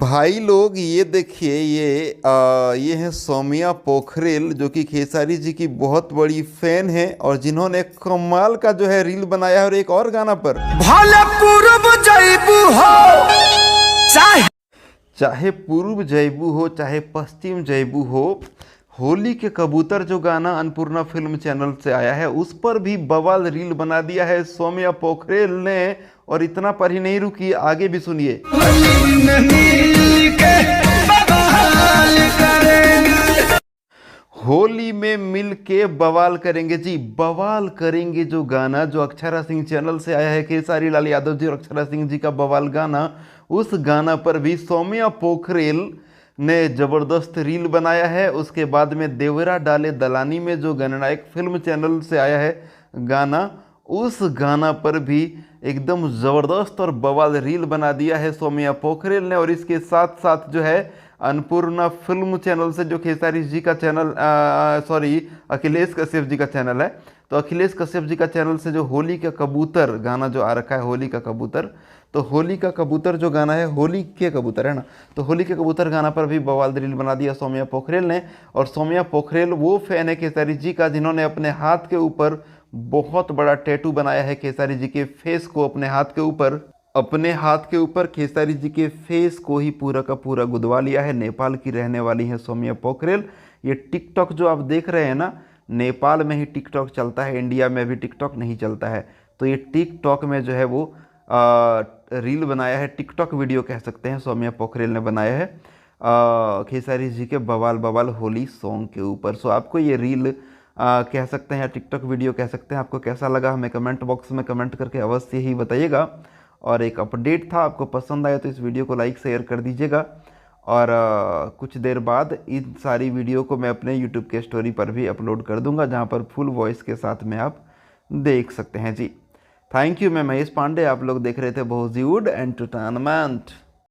भाई लोग ये देखिए, ये है सौम्या पोखरेल, जो कि खेसारी जी की बहुत बड़ी फैन है और जिन्होंने कमाल का जो है रील बनाया है। और एक और गाना पर भले पूरब जैबू हो चाहे पूर्व जयबू हो चाहे पश्चिम जयबू हो, होली के कबूतर जो गाना अन्नपूर्णा फिल्म चैनल से आया है उस पर भी बवाल रील बना दिया है सौम्या पोखरेल ने। और इतना पर ही नहीं रुकी, आगे भी सुनिए। होली में मिल के बवाल करेंगे जी, बवाल करेंगे। जो गाना जो अक्षरा सिंह चैनल से आया है, खेसारी लाल यादव जी और अक्षरा सिंह जी का बवाल गाना, उस गाना पर भी सौम्या पोखरेल ने जबरदस्त रील बनाया है। उसके बाद में देवरा डाले दलानी में जो गणनायक फिल्म चैनल से आया है गाना, उस गाना पर भी एकदम ज़बरदस्त और बवाल रील बना दिया है सौम्या पोखरेल ने। और इसके साथ साथ जो है अन्नपूर्णा फिल्म चैनल से जो खेसारी जी का चैनल, अखिलेश कश्यप जी का चैनल है, तो अखिलेश कश्यप जी का चैनल से जो होली का कबूतर गाना जो आ रखा है, होली का कबूतर, तो होली का कबूतर जो गाना है, होली के कबूतर है ना, तो होली के कबूतर गाना पर भी बवाल रील बना दिया सौम्या पोखरेल ने। और सौम्या पोखरेल वो फैन है खेसारी जी का जिन्होंने अपने हाथ के ऊपर बहुत बड़ा टैटू बनाया है खेसारी जी के फेस को, अपने हाथ के ऊपर खेसारी जी के फेस को ही पूरा का पूरा गुदवा लिया है। नेपाल की रहने वाली है सौम्या पोखरेल। ये टिकटॉक जो आप देख रहे हैं ना, नेपाल में ही टिकटॉक चलता है, इंडिया में भी टिकटॉक नहीं चलता है। तो ये टिकटॉक में जो है वो रील बनाया है, टिकटॉक वीडियो कह सकते हैं, सौम्या पोखरेल ने बनाया है खेसारी जी के बवाल होली सॉन्ग के ऊपर। सो आपको ये रील कह सकते हैं या टिकटॉक वीडियो कह सकते हैं, आपको कैसा लगा हमें कमेंट बॉक्स में कमेंट करके अवश्य ही बताइएगा। और एक अपडेट था, आपको पसंद आया तो इस वीडियो को लाइक शेयर कर दीजिएगा। और कुछ देर बाद इन सारी वीडियो को मैं अपने यूट्यूब के स्टोरी पर भी अपलोड कर दूंगा, जहां पर फुल वॉइस के साथ में आप देख सकते हैं जी। Thank you. मैं महेश पांडे, आप लोग देख रहे थे बॉलीवुड एंटरटेनमेंट।